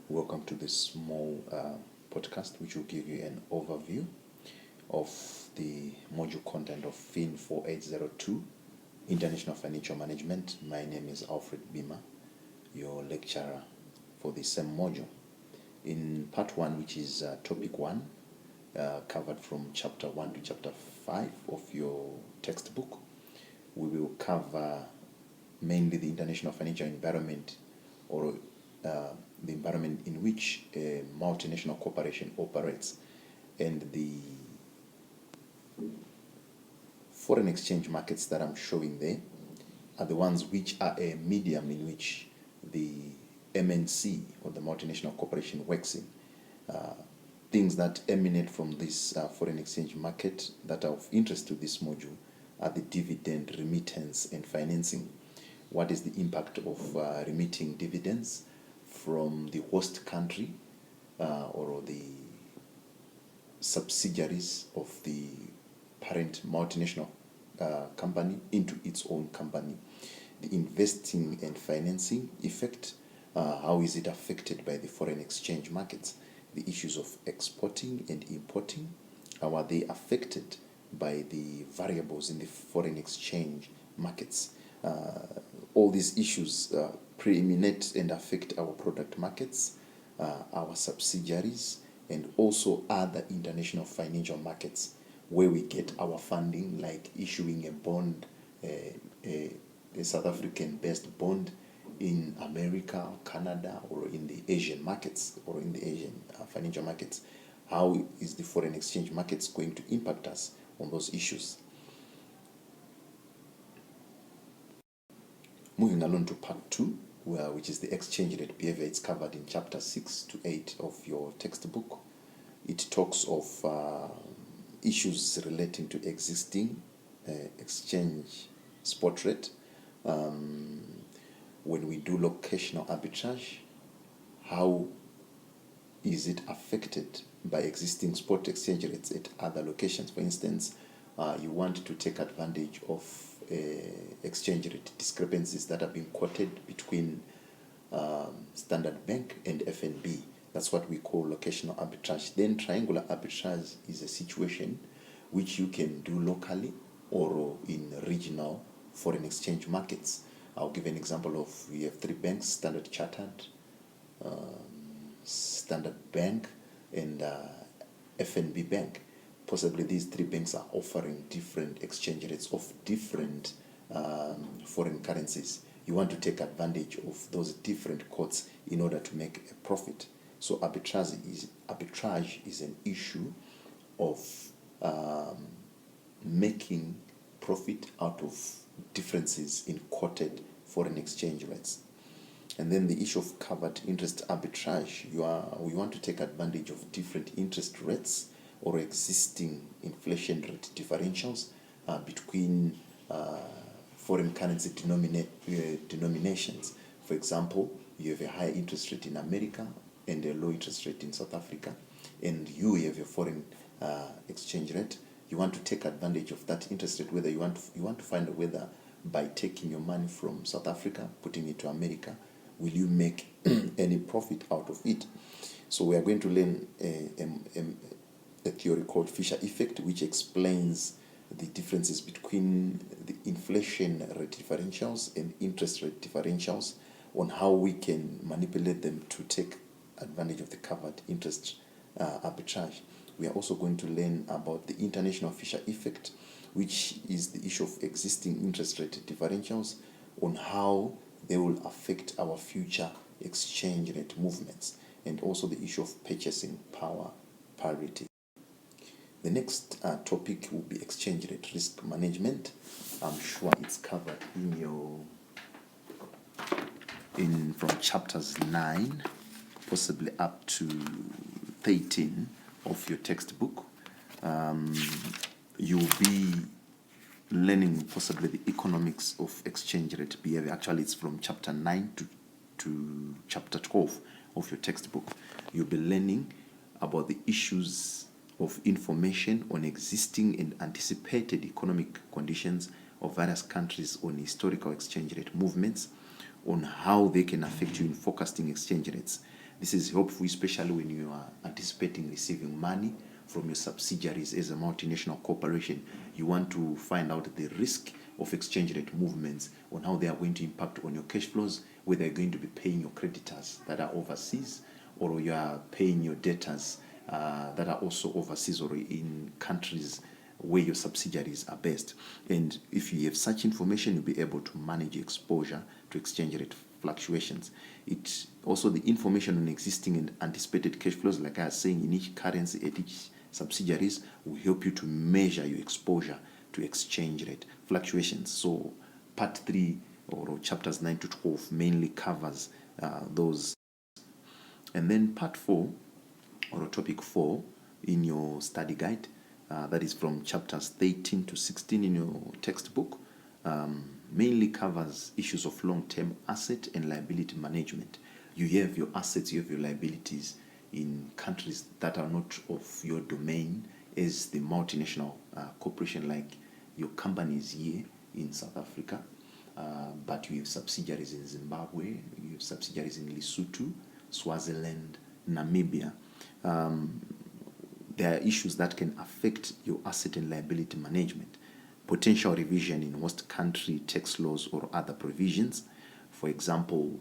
Welcome to this small podcast which will give you an overview of the module content of FIN4802, International Financial Management. My name is Alfred Bima, your lecturer for the same module. In part 1, which is topic 1, covered from chapter 1 to chapter 5 of your textbook, we will cover mainly the international financial environment, or the environment in which a multinational corporation operates, and the foreign exchange markets that I'm showing there are the ones which are a medium in which the MNC, or the multinational corporation, works in. Things that emanate from this foreign exchange market that are of interest to this module are the dividend, remittance, and financing. What is the impact of remitting dividends from the host country or the subsidiaries of the parent multinational company into its own company? The investing and financing effect, how is it affected by the foreign exchange markets? The issues of exporting and importing, how are they affected by the variables in the foreign exchange markets? All these issues preeminate and affect our product markets, our subsidiaries, and also other international financial markets where we get our funding, like issuing a bond, a South African-based bond in America, or Canada, or in the Asian markets, or in the Asian financial markets. How is the foreign exchange markets going to impact us on those issues? Moving along to part 2, which is the exchange rate behavior. It's covered in chapter 6 to 8 of your textbook. It talks of issues relating to existing exchange spot rate. When we do locational arbitrage, how is it affected by existing spot exchange rates at other locations? For instance, you want to take advantage of exchange rate discrepancies that have been quoted between Standard Bank and FNB. That's what we call locational arbitrage. Then triangular arbitrage is a situation which you can do locally or in regional foreign exchange markets. I'll give an example of, we have 3 banks: Standard Chartered, Standard Bank, and FNB Bank. Possibly these 3 banks are offering different exchange rates of different foreign currencies. You want to take advantage of those different quotes in order to make a profit. So arbitrage is an issue of making profit out of differences in quoted foreign exchange rates. And then the issue of covered interest arbitrage, we want to take advantage of different interest rates or existing inflation rate differentials between foreign currency denominations. For example, you have a high interest rate in America and a low interest rate in South Africa, and you have a foreign exchange rate. You want to take advantage of that interest rate, whether you want to find out whether by taking your money from South Africa, putting it to America, will you make any profit out of it? So we are going to learn a theory called Fisher effect, which explains the differences between the inflation rate differentials and interest rate differentials, on how we can manipulate them to take advantage of the covered interest arbitrage. We are also going to learn about the international Fisher effect, which is the issue of existing interest rate differentials, on how they will affect our future exchange rate movements, and also the issue of purchasing power parity. The next topic will be exchange rate risk management. I'm sure it's covered from chapters 9, possibly up to 13 of your textbook. You'll be learning possibly the economics of exchange rate behavior. Actually, it's from chapter 9 to chapter 12 of your textbook. You'll be learning about the issues of information on existing and anticipated economic conditions of various countries, on historical exchange rate movements, on how they can affect you in forecasting exchange rates. This is helpful, especially when you are anticipating receiving money from your subsidiaries as a multinational corporation. You want to find out the risk of exchange rate movements, on how they are going to impact on your cash flows, whether you're going to be paying your creditors that are overseas, or you are paying your debtors that are also overseas or in countries where your subsidiaries are based. And if you have such information, you'll be able to manage exposure to exchange rate fluctuations. It also, the information on existing and anticipated cash flows, like I was saying, in each currency at each subsidiaries, will help you to measure your exposure to exchange rate fluctuations. So part 3 or chapters 9 to 12 mainly covers those. And then part 4 or topic 4 in your study guide, that is from chapters 13 to 16 in your textbook, mainly covers issues of long-term asset and liability management. You have your assets, you have your liabilities in countries that are not of your domain as the multinational corporation, like your company is here in South Africa, but you have subsidiaries in Zimbabwe, you have subsidiaries in Lesotho, Swaziland, Namibia. There are issues that can affect your asset and liability management. Potential revision in host country tax laws or other provisions. For example,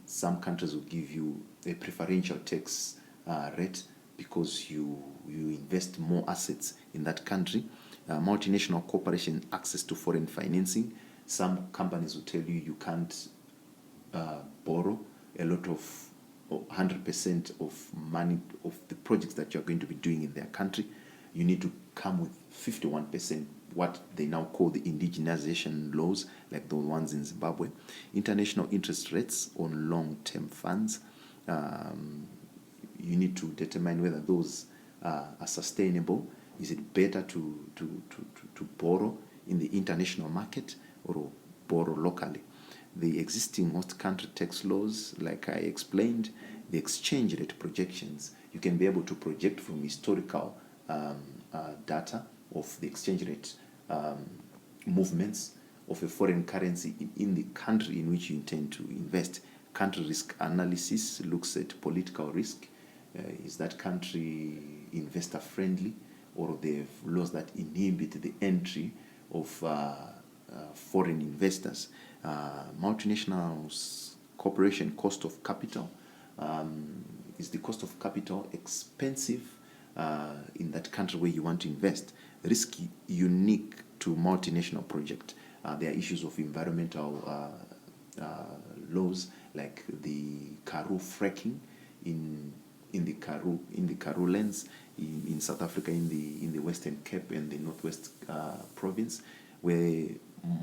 some countries will give you a preferential tax rate because you invest more assets in that country. Multinational corporation access to foreign financing. Some companies will tell you can't borrow a lot of 100% of money of the projects that you're going to be doing in their country. You need to come with 51%, what they now call the indigenization laws, like the ones in Zimbabwe. International interest rates on long-term funds. You need to determine whether those are sustainable. Is it better to borrow in the international market or borrow locally? The existing host country tax laws, like I explained, the exchange rate projections. You can be able to project from historical data of the exchange rate movements of a foreign currency in the country in which you intend to invest. Country risk analysis looks at political risk. Is that country investor friendly, or they have laws that inhibit the entry of foreign investors? Multinational corporation cost of capital. Is the cost of capital expensive in that country where you want to invest? Risk unique to multinational project. There are issues of environmental laws, like the Karoo fracking in the Karoo lands in South Africa, in the Western Cape and the Northwest province, where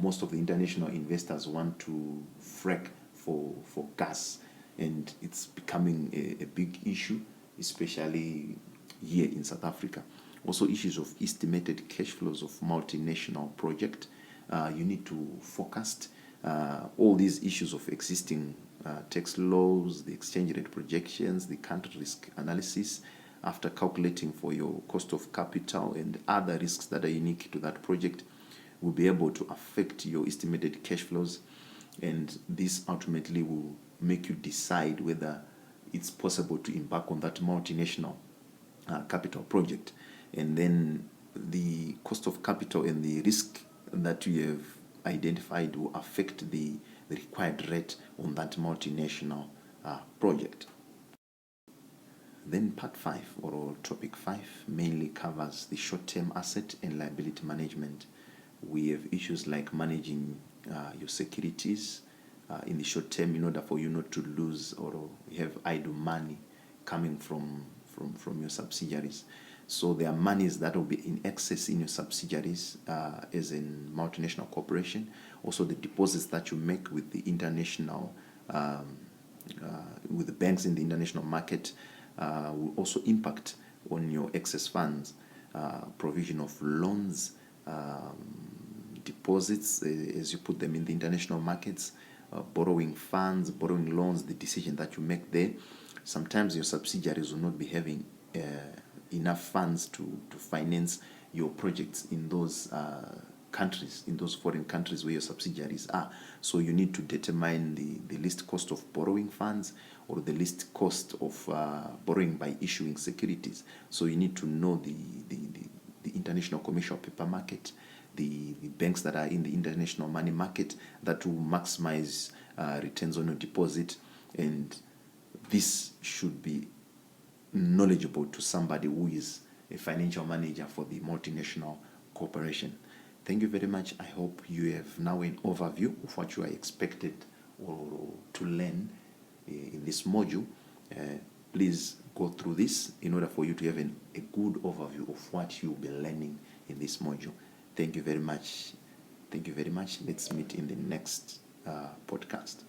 most of the international investors want to frack for gas, and it's becoming a big issue, especially here in South Africa. Also, issues of estimated cash flows of multinational project. You need to forecast all these issues of existing tax laws, the exchange rate projections, the country risk analysis, after calculating for your cost of capital and other risks that are unique to that project, will be able to affect your estimated cash flows, and this ultimately will make you decide whether it's possible to embark on that multinational capital project. And then the cost of capital and the risk that you have identified will affect the required rate on that multinational project. Then part 5 or topic 5 mainly covers the short-term asset and liability management. We have issues like managing your securities in the short term, in order for you not to lose or have idle money coming from your subsidiaries. So there are monies that will be in excess in your subsidiaries as in multinational corporation. Also, the deposits that you make with the international, with the banks in the international market will also impact on your excess funds. Provision of loans, deposits as you put them in the international markets, borrowing funds, borrowing loans, the decision that you make there. Sometimes your subsidiaries will not be having enough funds to finance your projects in those countries, in those foreign countries where your subsidiaries are. So you need to determine the least cost of borrowing funds. or the least cost of borrowing by issuing securities. So you need to know the international commercial paper market, the banks that are in the international money market that will maximize returns on your deposit. And this should be knowledgeable to somebody who is a financial manager for the multinational corporation. Thank you very much. I hope you have now an overview of what you are expected or to learn in this module. Please go through this in order for you to have a good overview of what you'll be learning in this module. Thank you very much. Thank you very much. Let's meet in the next podcast.